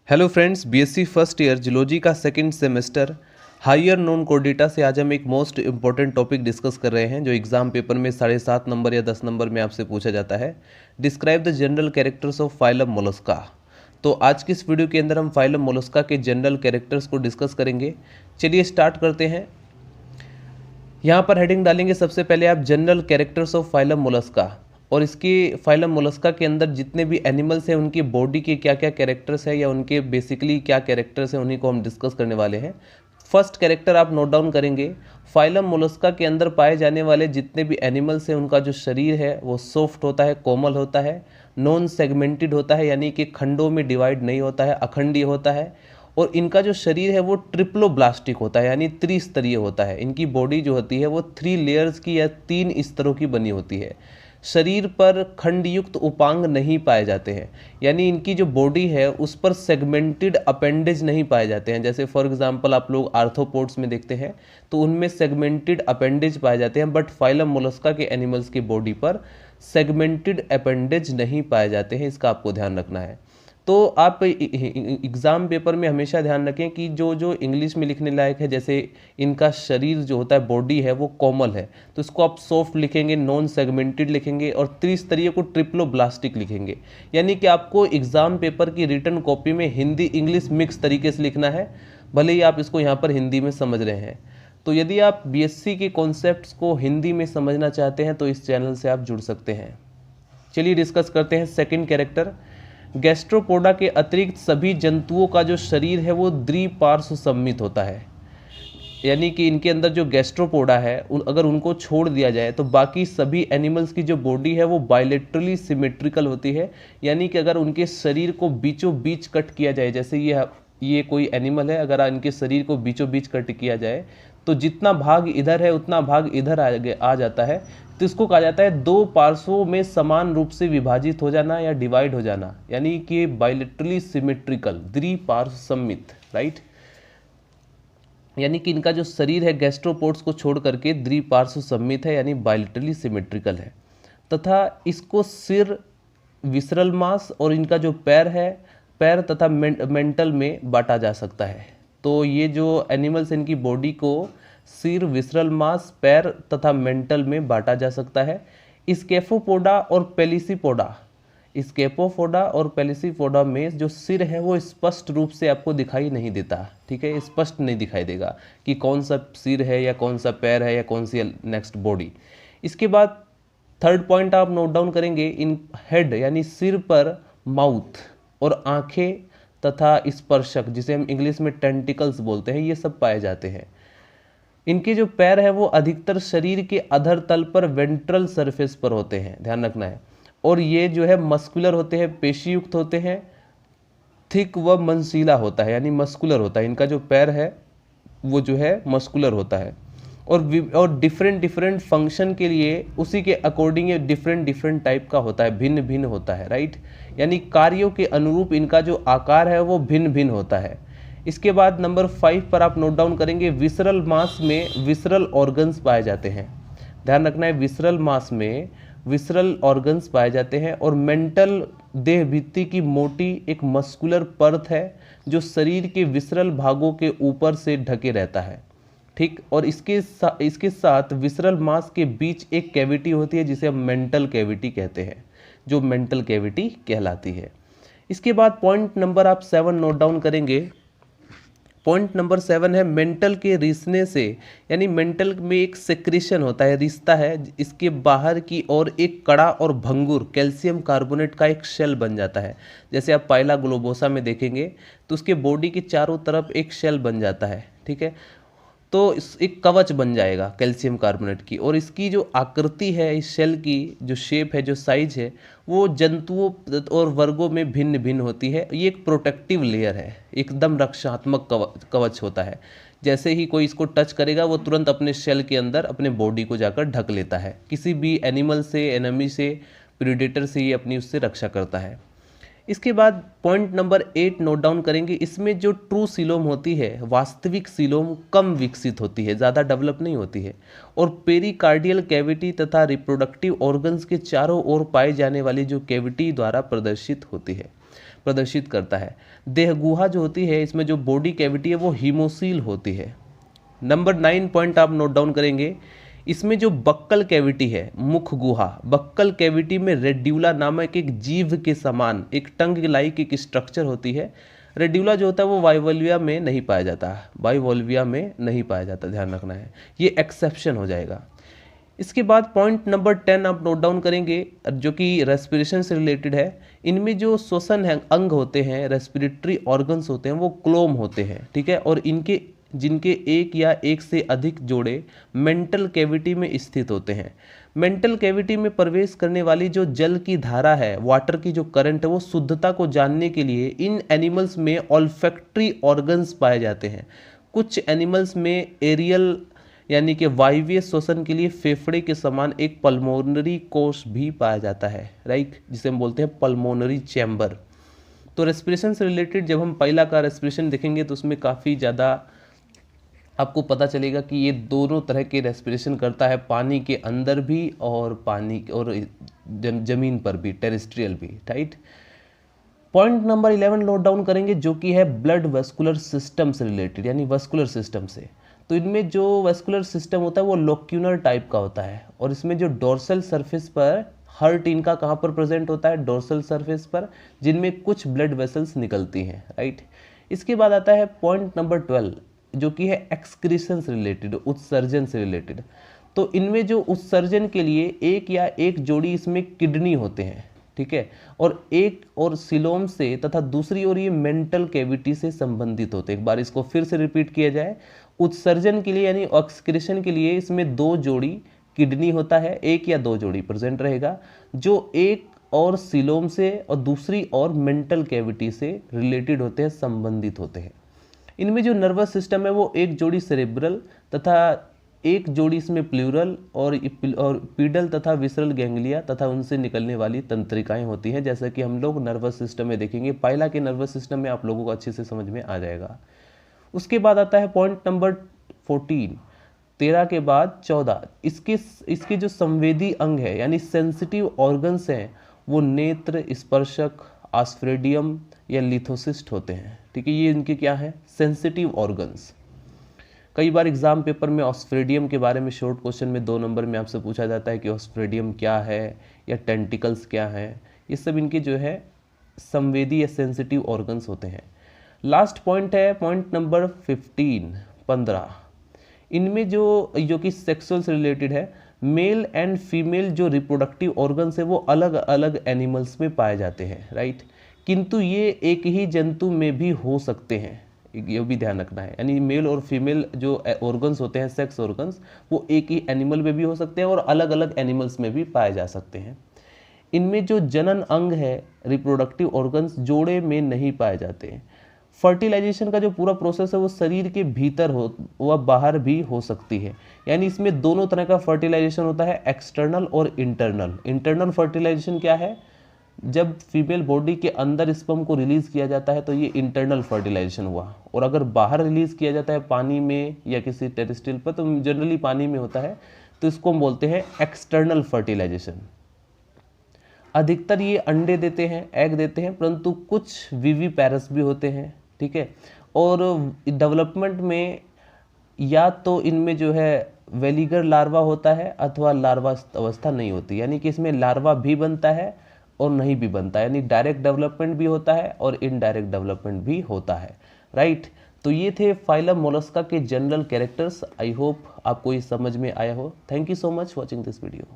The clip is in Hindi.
Hello friends, BSc first year geology का second semester higher non chordata से आज हम एक मोस्ट इंपॉर्टेंट टॉपिक डिस्कस कर रहे हैं जो एग्जाम पेपर में 7.5 नंबर या 10 नंबर में आपसे पूछा जाता है। Describe the general characters of phylum Mollusca. तो आज की इस वीडियो के अंदर हम फाइलम मोलस्का के जनरल कैरेक्टर्स को डिस्कस करेंगे। चलिए स्टार्ट करते हैं। यहाँ पर हेडिंग डालेंगे सबसे पहले आप general characters of phylum Mollusca, और इसके फाइलम मोलस्का के अंदर जितने भी एनिमल्स हैं उनकी बॉडी के क्या क्या कैरेक्टर्स है या उनके बेसिकली क्या कैरेक्टर्स हैं उन्हीं को हम डिस्कस करने वाले हैं। फर्स्ट कैरेक्टर आप नोट डाउन करेंगे। फाइलम मोलस्का के अंदर पाए जाने वाले जितने भी एनिमल्स हैं उनका जो शरीर है वो सॉफ्ट होता है, कोमल होता है, नॉन सेगमेंटेड होता है, यानी कि खंडों में डिवाइड नहीं होता है, अखंडीय होता है, और इनका जो शरीर है वो ट्रिप्लोब्लास्टिक होता है, यानी त्रिस्तरीय होता है। इनकी बॉडी जो होती है वो 3 लेयर्स की या 3 स्तरों की बनी होती है। शरीर पर खंडयुक्त उपांग नहीं पाए जाते हैं, यानी इनकी जो बॉडी है उस पर सेगमेंटेड अपेंडेज नहीं पाए जाते हैं। जैसे फॉर एग्जांपल आप लोग आर्थ्रोपोड्स में देखते हैं तो उनमें सेगमेंटेड अपेंडेज पाए जाते हैं, बट फाइलम मोलस्का के एनिमल्स की बॉडी पर सेगमेंटेड अपेंडेज नहीं पाए जाते हैं। इसका आपको ध्यान रखना है। तो आप एग्ज़ाम पेपर में हमेशा ध्यान रखें कि जो जो इंग्लिश में लिखने लायक है, जैसे इनका शरीर जो होता है, बॉडी है, वो कोमल है, तो इसको आप सॉफ्ट लिखेंगे, नॉन सेगमेंटेड लिखेंगे, और त्रिस्तरीय को ट्रिप्लोब्लास्टिक लिखेंगे। यानी कि आपको एग्ज़ाम पेपर की रिटन कॉपी में हिंदी इंग्लिश मिक्स तरीके से लिखना है, भले ही आप इसको यहाँ पर हिंदी में समझ रहे हैं। तो यदि आप बीएससी के कॉन्सेप्ट्स को हिंदी में समझना चाहते हैं तो इस चैनल से आप जुड़ सकते हैं। चलिए डिस्कस करते हैं सेकंड कैरेक्टर। गैस्ट्रोपोडा के अतिरिक्त सभी जंतुओं का जो शरीर है वो द्विपार्श्व सममित होता है, यानी कि इनके अंदर जो गैस्ट्रोपोडा है अगर उनको छोड़ दिया जाए तो बाकी सभी एनिमल्स की जो बॉडी है वो बायलेटरली सिमेट्रिकल होती है। यानी कि अगर उनके शरीर को बीचों बीच कट किया जाए, जैसे ये कोई एनिमल है, अगर इनके शरीर को बीचों बीच कट किया जाए तो जितना भाग इधर है उतना भाग इधर आ जाता है। तो इसको कहा जाता है दो पार्श्वों में समान रूप से विभाजित हो जाना या डिवाइड हो जाना, यानी कि बायलेटरली सिमेट्रिकल, द्विपार्श्व सममित, राइट। यानी कि इनका जो शरीर है गैस्ट्रोपोड्स को छोड़ करके द्विपार्श्व सममित है, यानी बायलेटरली सिमेट्रिकल है। तथा इसको सिर, विसरल मांस और इनका जो पैर है, पैर तथा मेंटल में बांटा जा सकता है। तो ये जो एनिमल्स इनकी बॉडी को सिर, विसरल मांस, पैर तथा मेंटल में बांटा जा सकता है। स्केफोपोडा और पेलिसीपोडा, स्केपोपोडा और पेलिसीपोडा में जो सिर है वो स्पष्ट रूप से आपको दिखाई नहीं देता, ठीक है, स्पष्ट नहीं दिखाई देगा कि कौन सा सिर है या कौन सा पैर है या कौन सी नेक्स्ट बॉडी। इसके बाद थर्ड पॉइंट आप नोट डाउन करेंगे। इन हेड यानी सिर पर माउथ और आंखें तथा स्पर्शक, जिसे हम इंग्लिश में टेंटिकल्स बोलते हैं, ये सब पाए जाते हैं। इनके जो पैर है वो अधिकतर शरीर के अधर तल पर वेंट्रल सरफेस पर होते हैं, ध्यान रखना है। और ये जो है मस्कुलर होते हैं, पेशीयुक्त होते हैं, थिक व मंसीला होता है, यानी मस्कुलर होता है। इनका जो पैर है वो जो है मस्कुलर होता है, और डिफरेंट डिफरेंट फंक्शन के लिए उसी के अकॉर्डिंग ये डिफरेंट डिफरेंट टाइप का होता है, भिन्न भिन्न होता है, राइट। यानी कार्यों के अनुरूप इनका जो आकार है वो भिन्न भिन्न होता है। इसके बाद नंबर 5 पर आप नोट डाउन करेंगे, विसरल मांस में विसरल ऑर्गन्स पाए जाते हैं। ध्यान रखना है, विसरल मांस में विसरल ऑर्गन्स पाए जाते हैं। और मेंटल देह भित्ति की मोटी एक मस्कुलर परत है जो शरीर के विसरल भागों के ऊपर से ढके रहता है, ठीक। और इसके साथ विसरल मांस के बीच एक कैविटी होती है जिसे हम मेंटल कैविटी कहते हैं, जो मेंटल कैविटी कहलाती है। इसके बाद पॉइंट नंबर आप 7 नोट डाउन करेंगे। पॉइंट नंबर 7 है मेंटल के रिसने से, यानी मेंटल में एक सेक्रेशन होता है, रिश्ता है, इसके बाहर की ओर एक कड़ा और भंगुर कैल्शियम कार्बोनेट का एक शेल बन जाता है। जैसे आप पाइला ग्लोबोसा में देखेंगे तो उसके बॉडी के चारों तरफ एक शेल बन जाता है, ठीक है। तो एक कवच बन जाएगा कैल्शियम कार्बोनेट की, और इसकी जो आकृति है, इस शेल की जो शेप है, जो साइज है, वो जंतुओं और वर्गों में भिन्न भिन्न होती है। ये एक प्रोटेक्टिव लेयर है, एकदम रक्षात्मक कवच होता है। जैसे ही कोई इसको टच करेगा वो तुरंत अपने शेल के अंदर अपने बॉडी को जाकर ढक लेता है, किसी भी एनिमल से, एनिमी से, प्रीडेटर से ये अपनी उससे रक्षा करता है। इसके बाद पॉइंट नंबर 8 नोट डाउन करेंगे। इसमें जो ट्रू सीलोम होती है, वास्तविक सीलोम कम विकसित होती है, ज़्यादा डेवलप नहीं होती है, और पेरिकार्डियल कैविटी तथा रिप्रोडक्टिव ऑर्गन्स के चारों ओर पाई जाने वाली जो कैविटी द्वारा प्रदर्शित होती है। प्रदर्शित करता है। देहगुहा जो होती है, इसमें जो बॉडी कैविटी है वो हीमोसील होती है। नंबर 9 पॉइंट आप नोट डाउन करेंगे, इसमें जो बक्कल कैविटी है, मुख गुहा, बक्कल कैविटी में रेड्यूला नामक एक जीव के समान एक टंग लाइक एक स्ट्रक्चर होती है। रेड्यूला जो होता है वो बाइवोल्विया में नहीं पाया जाता, बाइवोल्विया में नहीं पाया जाता, ध्यान रखना है, ये एक्सेप्शन हो जाएगा। इसके बाद पॉइंट नंबर 10 आप नोट डाउन करेंगे, जो कि रेस्पिरेशन से रिलेटेड है। इनमें जो श्वसन अंग होते हैं, रेस्पिरेटरी ऑर्गन्स होते हैं, वो क्लोम होते हैं, ठीक है, और इनके जिनके एक या एक से अधिक जोड़े मेंटल कैविटी में स्थित होते हैं। मेंटल कैविटी में प्रवेश करने वाली जो जल की धारा है, वाटर की जो करंट है, वो शुद्धता को जानने के लिए इन एनिमल्स में ऑल्फैक्टरी ऑर्गन्स पाए जाते हैं। कुछ एनिमल्स में एरियल यानी कि वायवीय श्वसन के लिए फेफड़े के समान एक पल्मोनरी कोश भी पाया जाता है, राइट, जिसे हम बोलते हैं पल्मोनरी चैम्बर। तो रेस्पिरेशन से रिलेटेड जब हम पहला का रेस्पिरेशन देखेंगे तो उसमें काफ़ी ज़्यादा आपको पता चलेगा कि ये दोनों तरह के रेस्पिरेशन करता है, पानी के अंदर भी और पानी और जमीन पर भी, टेरेस्ट्रियल भी, right. Point number 11 note down करेंगे, जो कि है ब्लड वेस्कुलर सिस्टम से रिलेटेड, यानी वेस्कुलर सिस्टम से। तो इनमें जो वेस्कुलर सिस्टम होता है वो लोक्यूलर टाइप का होता है, और इसमें जो डोर्सल सरफेस पर हार्ट इनका कहाँ पर प्रेजेंट होता है, डोर्सल सरफेस पर, जिनमें कुछ ब्लड वेसल्स निकलती हैं, राइट। इसके बाद आता है पॉइंट नंबर 12, जो कि है एक्सक्रीशन से रिलेटेड, उत्सर्जन से रिलेटेड। तो इनमें जो उत्सर्जन के लिए एक या एक जोड़ी इसमें किडनी होते हैं, ठीक है, और एक और सिलोम से तथा दूसरी ओर ये मेंटल कैविटी से संबंधित होते हैं। एक बार इसको फिर से रिपीट किया जाए, उत्सर्जन के लिए यानी एक्सक्रीशन के लिए इसमें दो जोड़ी किडनी होता है, एक या दो जोड़ी प्रेजेंट रहेगा, जो एक और सिलोम से और दूसरी और मेंटल कैविटी से रिलेटेड होते हैं, संबंधित होते हैं। इनमें जो नर्वस सिस्टम है वो एक जोड़ी सेरेब्रल तथा एक जोड़ी इसमें प्लूरल और पीडल तथा विसरल गैंग्लिया तथा उनसे निकलने वाली तंत्रिकाएं होती हैं, जैसा कि हम लोग नर्वस सिस्टम में देखेंगे। पहला के नर्वस सिस्टम में आप लोगों को अच्छे से समझ में आ जाएगा। उसके बाद आता है पॉइंट नंबर 14, 13 के बाद 14। इसके जो संवेदी अंग है यानी सेंसिटिव ऑर्गन्स हैं वो नेत्र, स्पर्शक, आस्फ्रेडियम या लिथोसिस्ट होते हैं, ठीक है। ये इनके क्या है, सेंसिटिव ऑर्गन्स। कई बार एग्जाम पेपर में ऑस्फ्रेडियम के बारे में शॉर्ट क्वेश्चन में 2 नंबर में आपसे पूछा जाता है कि ऑस्फ्रेडियम क्या है या टेंटिकल्स क्या है। ये सब इनके जो है संवेदी या सेंसिटिव ऑर्गन्स होते हैं। लास्ट पॉइंट है पॉइंट नंबर 15। इनमें जो कि सेक्सुअल से रिलेटेड है, मेल एंड फीमेल जो रिप्रोडक्टिव ऑर्गन्स है वो अलग अलग एनिमल्स में पाए जाते हैं, राइट, किंतु ये एक ही जंतु में भी हो सकते हैं, ये भी ध्यान रखना है। यानी मेल और फीमेल जो ऑर्गन्स होते हैं, सेक्स ऑर्गन्स, वो एक ही एनिमल में भी हो सकते हैं और अलग अलग एनिमल्स में भी पाए जा सकते हैं। इनमें जो जनन अंग है, रिप्रोडक्टिव ऑर्गन्स, जोड़े में नहीं पाए जाते हैं। फर्टिलाइजेशन का जो पूरा प्रोसेस है वो शरीर के भीतर हो व बाहर भी हो सकती है, यानी इसमें दोनों तरह का फर्टिलाइजेशन होता है, एक्सटर्नल और इंटरनल। इंटरनल फर्टिलाइजेशन क्या है, जब फीमेल बॉडी के अंदर स्पर्म को रिलीज किया जाता है तो ये इंटरनल फर्टिलाइजेशन हुआ, और अगर बाहर रिलीज किया जाता है पानी में या किसी टेरेस्ट्रियल पर, तो जनरली पानी में होता है, तो इसको हम बोलते हैं एक्सटर्नल फर्टिलाइजेशन। अधिकतर ये अंडे देते हैं, एग देते हैं, परंतु कुछ विविपैरस भी होते हैं, ठीक है। और डेवलपमेंट में या तो इनमें जो है वेलिगर लार्वा होता है अथवा लार्वा अवस्था नहीं होती, यानी कि इसमें लार्वा भी बनता है और नहीं भी बनता है, यानी डायरेक्ट डेवलपमेंट भी होता है और इनडायरेक्ट डेवलपमेंट भी होता है, राइट। तो ये थे फाइलम मोलस्का के जनरल कैरेक्टर्स। आई होप आपको ये समझ में आया हो। Thank you so much watching this video.